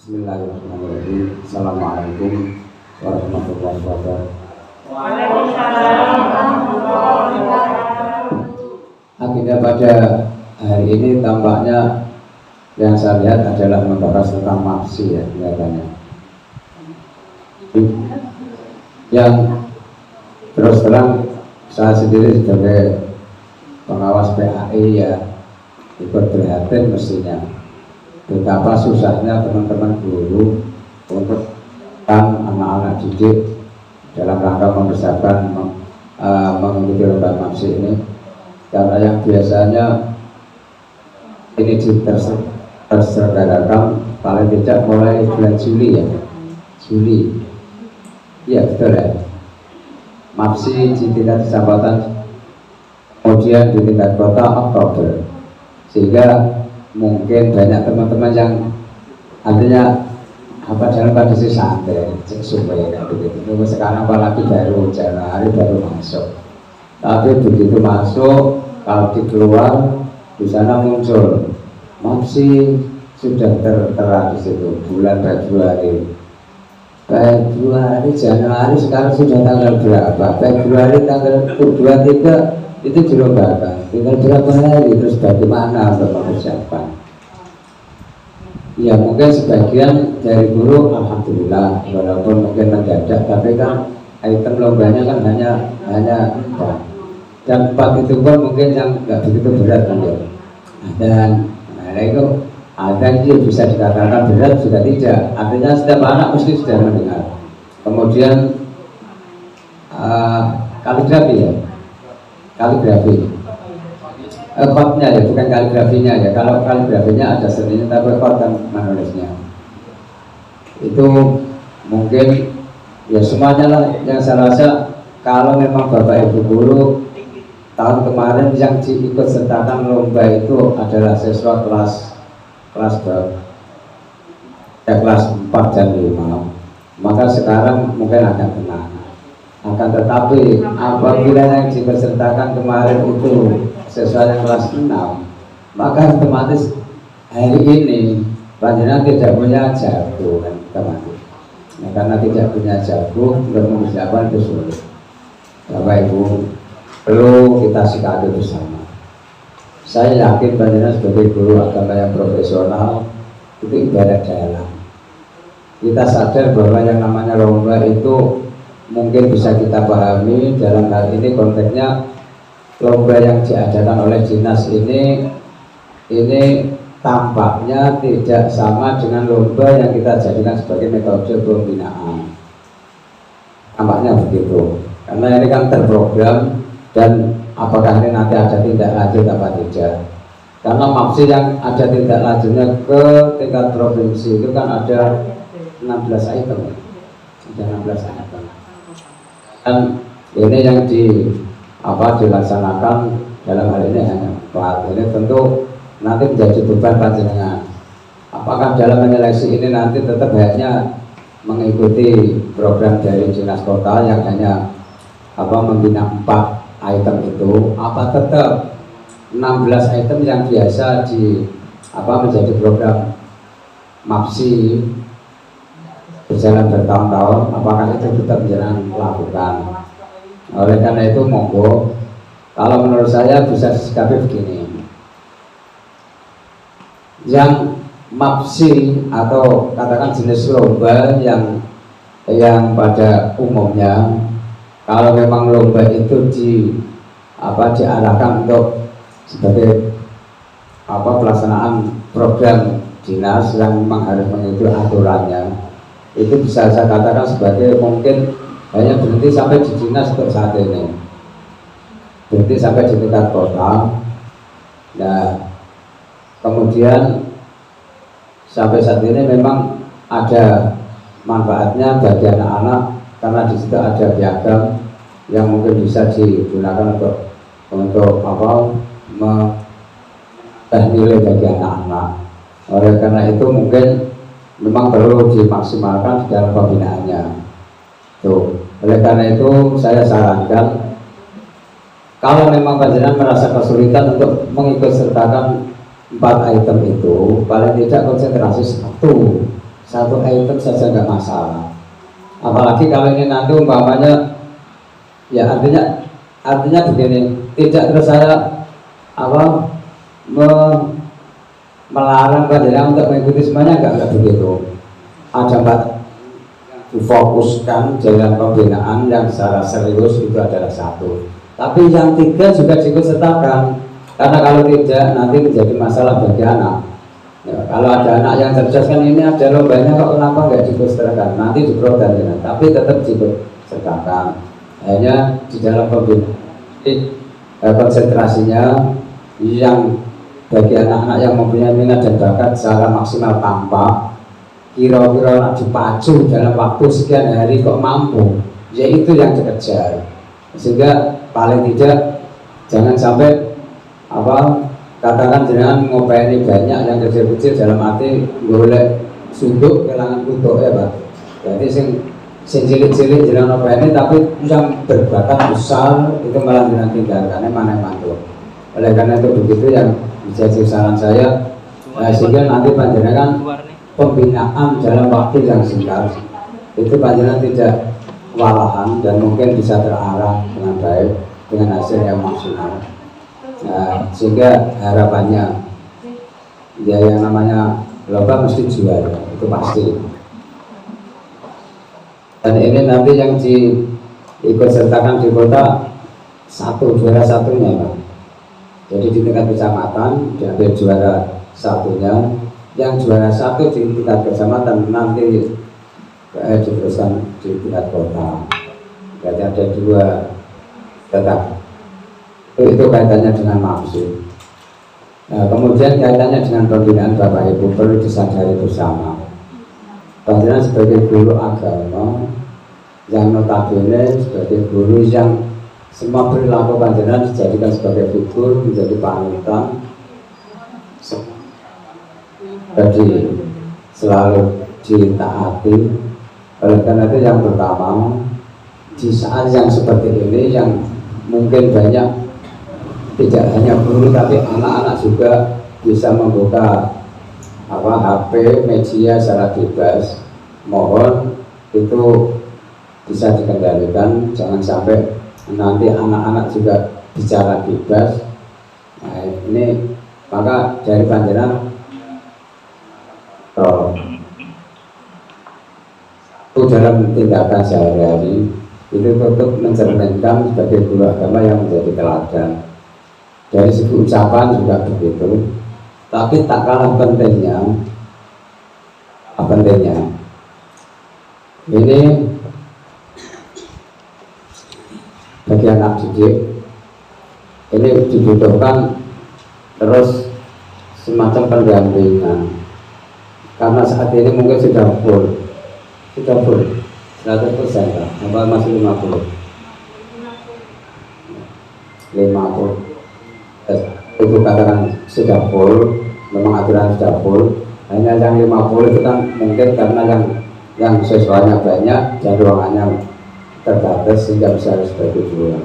Bismillahirrahmanirrahim. Assalamualaikum warahmatullahi wabarakatuh. Waalaikumsalam warahmatullahi wabarakatuh. Agenda pada hari ini tampaknya yang saya lihat adalah membahas tentang mafsi ya kelihatannya. Yang terus terang saya sendiri sebagai pengawas PAI ya ikut prihatin mestinya betapa susahnya teman-teman guru untuk anak-anak didik dalam rangka mempersiapkan mengikuti lomba mafsi ini, karena yang biasanya ini terselenggarakan paling tidak mulai bulan Juli ya, iya betul ya, mafsi di tingkat kecamatan, kemudian di tingkat kota Oktober, sehingga mungkin banyak teman-teman yang artinya dalam kondisi santai, supaya begitu. Sekarang apalagi baru Januari baru masuk, tapi begitu masuk kalau dikeluar di sana muncul mafsi sudah tertera di situ bulan Februari, Januari sekarang sudah tanggal berapa? Februari tanggal 23 itu dilombakan, tinggal berapa hari, terus bagaimana untuk mempersiapkan? Ya mungkin sebagian dari guru alhamdulillah walaupun mungkin mendadak, tapi kan item lombanya kan hanya 4, dan 4 itu pun mungkin yang nggak begitu berat kan ya. Dan itu ada yang bisa dikatakan berat juga tidak, artinya setiap anak mesti sudah mendengar. Kemudian kaligrafi khotnya ya, bukan kaligrafinya ya. Kalau kaligrafinya ada seninya, tapi khot kan menulisnya itu mungkin ya semuanya lah. Yang saya rasa kalau memang Bapak Ibu guru tahun kemarin yang diikut sertakan lomba itu adalah siswa kelas berapa? Kelas 4 dan 5, maka sekarang mungkin agak tenang. Akan tetapi apabila yang dipesertakan kemarin itu sesuai yang kelas 6, maka otomatis hari ini panjenengan tidak punya jago kan teman-teman. Nah, karena tidak punya jago untuk mempersiapkan itu sulit. Bapak Ibu perlu kita sikapi bersama. Saya yakin panjenengan sebagai guru agama yang profesional itu ibadah dalam. Kita sadar bahwa yang namanya lomba itu mungkin bisa kita pahami dalam hal ini konteksnya lomba yang diadakan oleh dinas ini tampaknya tidak sama dengan lomba yang kita jadikan sebagai metode pembinaan. Tampaknya begitu, karena ini kan terprogram, dan apakah ini nanti ada tindak lanjut apa tidak. Karena mafsi yang ada tindak lanjutnya ke tingkat provinsi itu kan ada 16 item, ada 16 item. Dan ini yang dilaksanakan dalam hal ini hanya 4. Ini tentu nanti menjadi beban panjenengan. Apakah dalam menyeleksi ini nanti tetap hanya mengikuti program dari dinas kota yang hanya membina 4 item itu, apa tetap 16 item yang biasa menjadi program mafsi berjalan bertahun-tahun, apakah itu tetap jangan lakukan. Oleh karena itu monggo, kalau menurut saya bisa disikapi begini, yang mafsi atau katakan jenis lomba yang pada umumnya, kalau memang lomba itu diarahkan untuk sebagai pelaksanaan program dinas yang memang harus mengikuti aturannya, itu bisa saya katakan sebagai mungkin hanya berhenti sampai di dinas untuk saat ini, berhenti sampai di tingkat kota. Nah, kemudian sampai saat ini memang ada manfaatnya bagi anak-anak, karena di situ ada piagam yang mungkin bisa digunakan untuk nilai bagi anak-anak. Oleh karena itu mungkin memang perlu dimaksimalkan di dalam pembinaannya. Tuh. Oleh karena itu saya sarankan, kalau memang panjenengan merasa kesulitan untuk mengikut sertakan 4 item itu, paling tidak konsentrasi satu item saja nggak masalah. Apalagi kalau ini nanti umpamanya, ya artinya begini, tidak terus saya melarang panjenengan untuk mengikuti semuanya, enggak begitu. Ada 4 difokuskan jalan pembinaan yang secara serius itu adalah 1. Tapi yang 3 juga diikutsertakan, karena kalau tidak nanti menjadi masalah bagi anak. Ya, kalau ada anak yang cerdas kan ini ada lombanya kok kenapa nggak diikutsertakan? Nanti diprogram, tapi tetap diikutsertakan. Hanya di dalam pembinaan konsentrasinya yang bagi anak-anak yang mempunyai minat dan bakat secara maksimal tanpa kira-kira dipacu dalam waktu sekian hari kok mampu, yaitu yang dikejar. Sehingga paling tidak jangan sampai katakan jangan ngopeni banyak yang kecil-kecil dalam arti golek suduk kelangan kutuk ya Pak. Jadi sing cilik-cilik jangan ngopeni, tapi yang berbakat besar itu malah jangan tinggalkannya mana mantu. Oleh karena itu begitu yang menjadi saran saya, sehingga nanti panjenengan pembinaan dalam waktu yang singkat itu panjenengan tidak kewalahan dan mungkin bisa terarah dengan baik dengan hasil yang maksimal. Nah, sehingga harapannya ya yang namanya lomba mesti juara, itu pasti. Dan ini nanti yang diikut sertakan di kota juara satunya Pak. Jadi di tingkat kecamatan diambil juara satunya, yang juara 1 di tingkat kecamatan nanti diteruskan di tingkat kota. Berarti ada 2 tetap. Itu kaitannya dengan maksud. Nah, kemudian kaitannya dengan pembinaan Bapak Ibu perlu disadari bersama. Panjenengan sebagai guru agama yang notabene sebagai guru yang semua perilaku panjenengan dijadikan sebagai figur, menjadi panutan. Jadi selalu ditaati. Oleh karena itu yang pertama, di saat yang seperti ini yang mungkin banyak tidak hanya guru tapi anak-anak juga bisa membuka HP, media secara bebas. Mohon itu bisa dikendalikan, jangan sampai nanti anak-anak juga bicara bebas. Nah, ini maka dari panjenengan itu dalam tindakan sehari-hari itu untuk mencerminkan sebagai guru agama yang menjadi teladan. Dari segi ucapan juga begitu, tapi tak kalah pentingnya ini bagi anak didik ini dibutuhkan terus semacam pendampingan, karena saat ini mungkin sudah full 100% apa masih 50 itu katakan sudah full, memang aturan sudah full. Hanya yang 50 itu kan mungkin karena yang siswanya banyak dan ruangannya terbatas sehingga bisa seperti itu.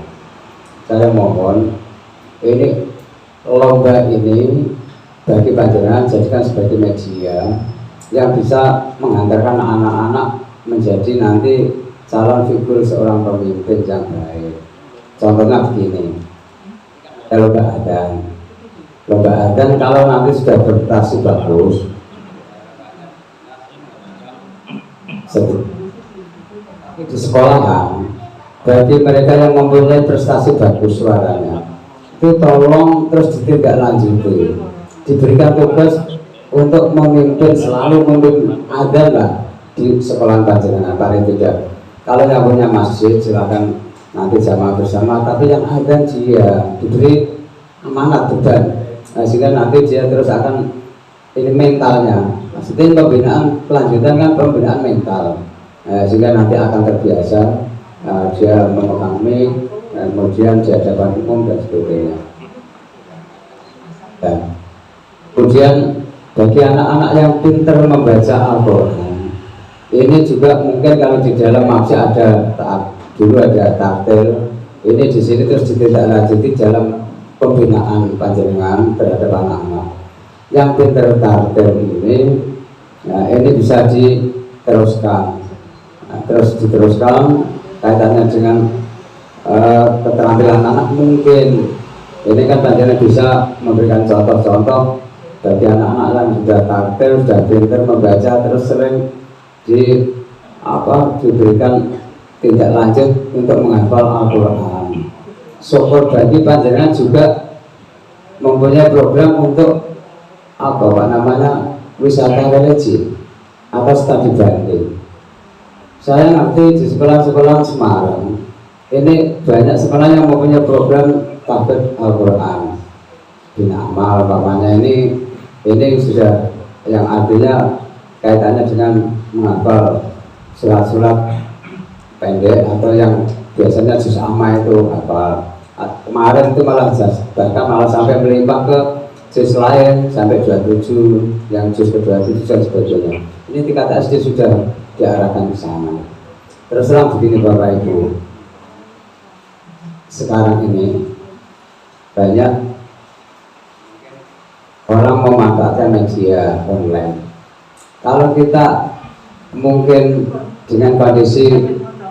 Saya mohon ini lomba ini bagi panjenengan jadikan sebagai media yang bisa menghantarkan anak-anak menjadi nanti calon figur seorang pemimpin yang baik. Contohnya begini, lomba adzan kalau nanti sudah berprestasi bagus di sekolahan, bagi mereka yang mempunyai prestasi bagus suaranya itu tolong terus ditindaklanjuti, diberikan tugas untuk memimpin, selalu memimpin adzan lah di sekolah panjenengan. Paling tidak kalau yang punya masjid silakan nanti jamaah bersama, tapi yang adzan dia diberi amanat beban, sehingga nanti dia terus akan ini mentalnya. Maksudnya pembinaan kelanjutan kan pembinaan mental, sehingga nanti akan terbiasa dia memegang mic, kemudian di hadapan umum dan sebagainya. Dan kemudian bagi anak-anak yang pintar membaca Al-Quran, ini juga mungkin kalau di dalam masjid ada dulu ada taktil, ini di sini terus ditindaklanjuti dalam pembinaan panjenengan terhadap anak-anak yang pintar taktil ini. Nah, ini bisa diteruskan. Nah, terus diteruskan kaitannya dengan keterampilan anak mungkin. Ini kan panjenengan bisa memberikan contoh-contoh bagi anak-anak yang sudah tampil, sudah pintar membaca, terus sering diberikan tindak lanjut untuk menghafal Al-Quran. Syukur bagi panjenengan juga mempunyai program untuk wisata religi atau studi banding. Saya ngerti di sekolah-sekolah Semarang ini banyak sekolah yang mempunyai program tahfidz Al-Quran. Bina amal ini sudah yang artinya kaitannya dengan menghafal surat-surat pendek atau yang biasanya juz amma itu hafal. Kemarin itu bahkan malah sampai melimpah ke juz lain sampai 27, yang juz ke-27 dan sebagainya. Ini tingkat SD sudah diarahkan ke sana. Terus terang begini Bapak Ibu, sekarang ini banyak orang memanfaatkan media online. Kalau kita mungkin dengan kondisi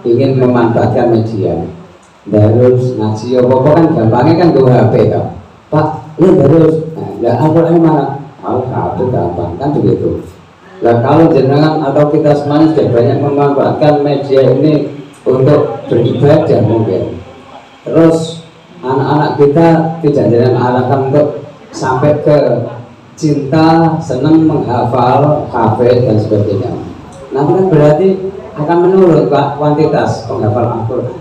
ingin memanfaatkan media, harus ngaji apa kan gampangnya kan gue HP kan, Pak, harus, nah Al-Quran mana? Al-Quran gampang kan begitu. Nah kalau jenengan atau kita semuanya sudah banyak memanfaatkan media ini untuk beribadah mungkin, terus anak-anak kita tidak jangan arahkan untuk sampai ke cinta, senang menghafal, hafid dan sebagainya. Nanti kan berarti akan menurun kuantitas penghafal Al-Quran.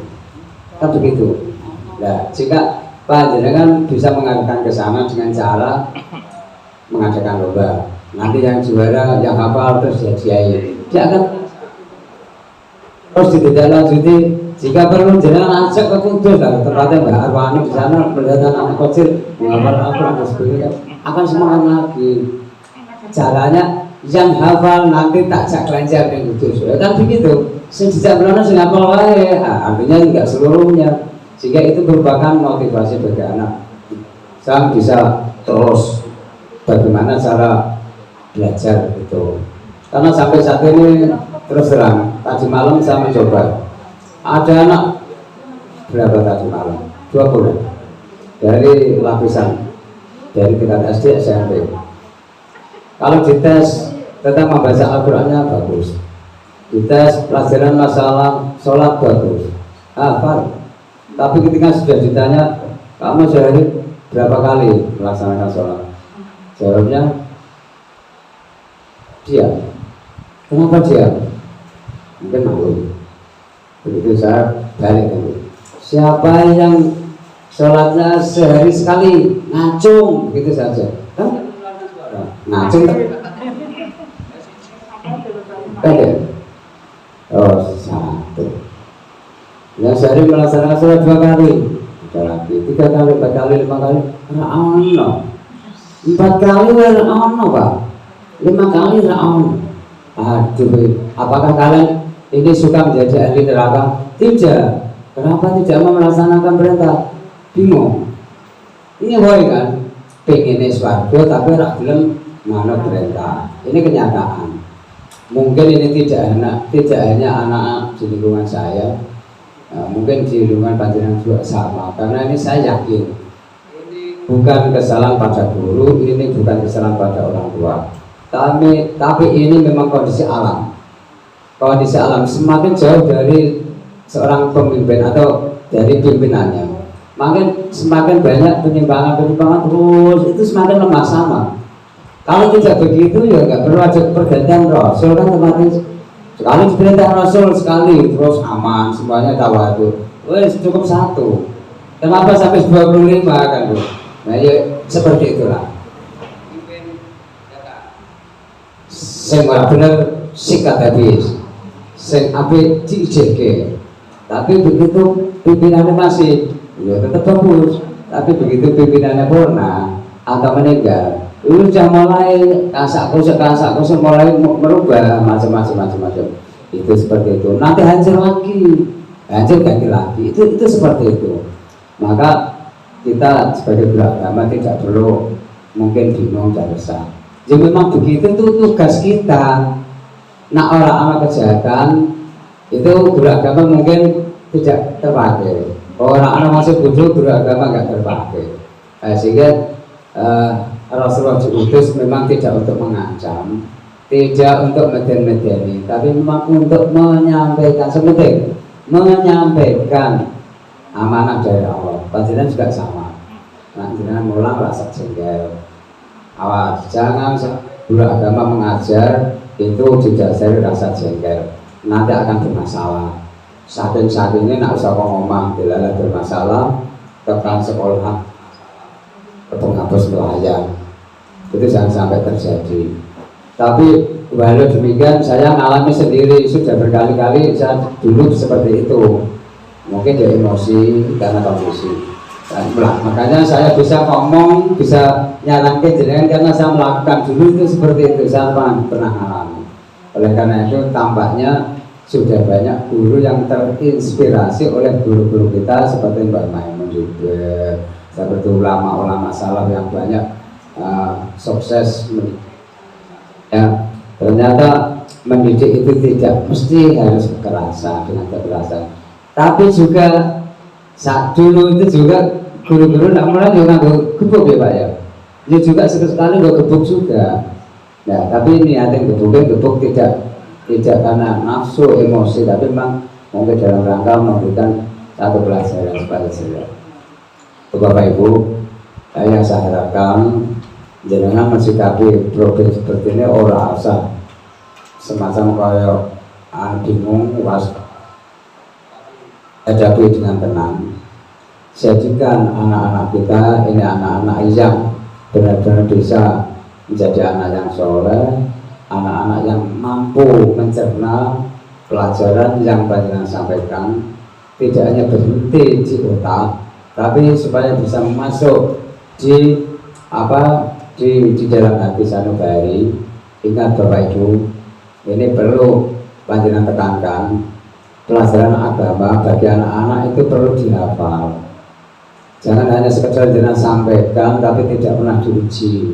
Kan begitu. Nah, jika panjenengan bisa mengadakan ke sana dengan cara mengadakan lomba, nanti yang juara, yang hafal terus hadiahi. Dia akan terus ditindaklanjuti. Jika perlu jenengan ajak ke Kudus lah, tempatnya Mbak Arwani di sana melihat anak kecil menghafal Al-Quran dan sebagainya, akan semangat lagi. Caranya yang hafal nanti tak jak kelenjar yang Kudus, ya kan begitu. Sejak belum sing hafal wae, artinya tidak seluruhnya. Sehingga itu merupakan motivasi bagi anak. Saya bisa terus bagaimana cara belajar itu. Karena sampai saat ini terus terang, tadi malam saya mencoba. Ada anak berapa tadi malam? 20 dari lapisan dari tingkat SD SMP. Kalau dites tentang membaca Al-Qurannya bagus, dites pelajaran masalah sholat bagus, hafal. Tapi ketika sudah ditanya, kamu sehari berapa kali melaksanakan sholat? Jawabnya diam. Kenapa diam? Mungkin malu. Begitu saya balik dulu. Siapa yang sholatnya sehari sekali ngacung begitu saja, kan? Ngacung kan? Oh satu. Yang sehari melaksanakan sholat 2 kali, ada lagi 3 kali, 4 kali, 5 kali, ra'ono 4 kali ra'ono Pak, 5 kali ra'ono. Aduh, apakah kalian ini suka menjadi ahli neraka? Tidak. Kenapa tidak mau melaksanakan perintah? Bingung. Ini woy kan, pengen swarga tapi rak gelem manut perintah. Ini kenyataan. Mungkin ini tidak hanya anak di lingkungan saya, mungkin di lingkungan panjenengan juga sama. Karena ini saya yakin ini bukan kesalahan pada guru, ini bukan kesalahan pada orang tua. Tapi ini memang kondisi alam. Kondisi alam semakin jauh dari seorang pemimpin atau dari pimpinannya, semakin banyak penyimpangan terus, itu semakin lemah sama. Kalau tidak begitu ya nggak perlu ada pergantian Rasul kan, otomatis sekali diperintah Rasul sekali terus aman semuanya tawadu. Wes cukup 1. Kenapa sampai 25 kan? Nah ya seperti itulah. Sing ora bener sikat habis, sing apik dijeke. Tapi begitu pimpinannya masih, ya tetap bagus. Tapi begitu pimpinannya purna atau meninggal, itu sudah mulai kasak kusuk mulai merubah macam-macam. Itu seperti itu. Nanti hancur ganti lagi. Itu seperti itu. Maka kita sebagai beragama tidak perlu mungkin bingung dan resah. Ya memang begitu, itu tugas kita. Nah orang-orang kejahatan itu guru agama mungkin tidak terpakai. Orang-orang masih bodoh, guru agama nggak terpakai. Sehingga Rasulullah diutus memang tidak untuk mengancam, tidak untuk meden-medeni, tapi memang untuk menyampaikan, sepenting menyampaikan amanah dari Allah. Panjenengan juga sama. Nah, jangan mulang rasa jengkel. Awas, jangan guru agama mengajar itu didasari rasa jengkel, nanti akan bermasalah. Saking-sakingnya nak usah ngomong dilalah bermasalah, tekan sekolah penghapus pelayan, itu jangan sampai terjadi. Tapi walau demikian saya mengalami sendiri, sudah berkali-kali saya dulu seperti itu. Mungkin dia emosi karena kondisi. Makanya saya bisa ngomong, bisa nyarankan jenengan karena saya melakukan dulu itu seperti itu, saya pernah mengalami. Oleh karena itu tampaknya sudah banyak guru yang terinspirasi oleh guru-guru kita seperti Mbak Maimun juga, seperti ulama-ulama salaf yang banyak sukses. Ya, ternyata mendidik itu tidak mesti harus kekerasan dengan kekerasan, tapi juga saat dulu itu juga guru-guru tidak mulai juga gebuk ya Pak ya. Ini juga sekali nggak gebuk juga. Nah, tapi niatnya gebuk tidak karena nafsu emosi, tapi memang mungkin dalam rangka memberikan satu pelajaran kepada saya. Bapak Ibu, yang saya harapkan jangan mensikapi problem seperti ini orang asal semacam kayak bingung was hadapi dengan tenang. Jadikan anak-anak kita ini anak-anak yang benar-benar bisa menjadi anak yang soleh, anak-anak yang mampu mencerna pelajaran yang panjenengan sampaikan, tidak hanya berhenti di otak, tapi supaya bisa masuk di dalam hati sanubari. Ingat Bapak Ibu, ini perlu panjenengan tekankan. Pelajaran agama bagi anak-anak itu perlu dihafal. Jangan hanya sekedar jenengan sampaikan tapi tidak pernah diuji,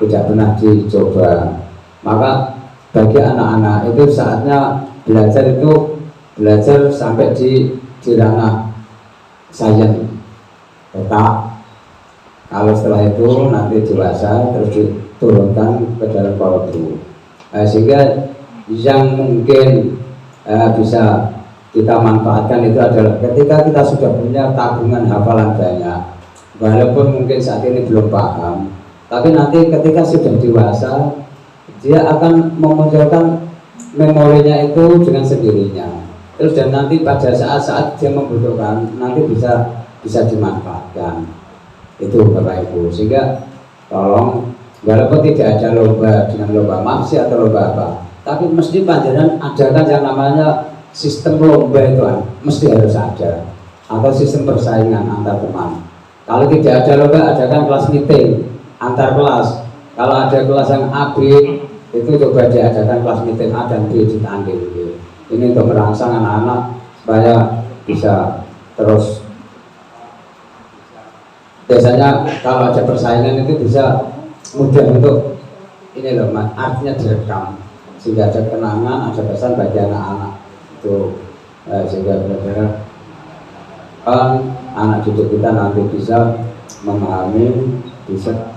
tidak pernah dicoba. Maka bagi anak-anak itu saatnya belajar sampai di ranah sains, otak. Kalau setelah itu nanti dewasa terus diturunkan ke dalam kolbu. Sehingga yang mungkin bisa kita manfaatkan itu adalah ketika kita sudah punya tabungan hafalan banyak, walaupun mungkin saat ini belum paham, tapi nanti ketika sudah dewasa dia akan memunculkan memorinya itu dengan sendirinya. Terus dan nanti pada saat-saat dia membutuhkan nanti bisa dimanfaatkan. Itu Bapak Ibu. Sehingga tolong, walaupun tidak ada lomba dengan lomba maksi atau lomba apa, tapi mesti panjenengan adakan yang namanya sistem lomba itu mesti harus ada, atau sistem persaingan antar teman. Kalau tidak ada lomba, adakan kelas meeting antar kelas. Kalau ada kelas yang A, B, itu coba diadakan kelas meeting A dan B ditanding. Ini untuk merangsang anak-anak supaya bisa terus. Biasanya kalau ada persaingan itu bisa mudah untuk ini loh Mas, artinya direkam sehingga ada kenangan, ada pesan bagi anak-anak itu, sehingga benar-benar anak didik kita nanti bisa memahami, bisa.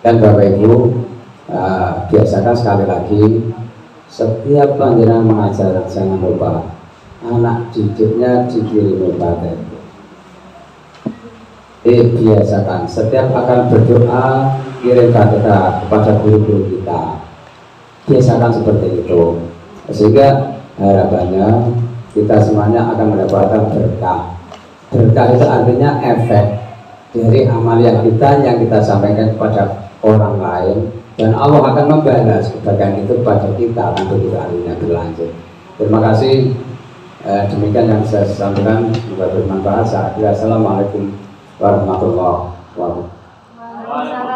Dan Bapak Ibu, biasakan sekali lagi setiap panjenengan mengajar jangan lupa anak didiknya dikirimi paten. Biasakan setiap akan berdoa kirim kata kepada guru-guru kita. Biasakan seperti itu, sehingga harapannya kita semuanya akan mendapatkan berkah. Berkah itu artinya efek dari amalia kita yang kita sampaikan kepada orang lain, dan Allah akan membalas kebaikan itu kepada kita untuk kita akhirnya berlanjut. Terima kasih. Demikian yang saya sampaikan, semoga bermanfaat. Assalamualaikum warahmatullahi wabarakatuh.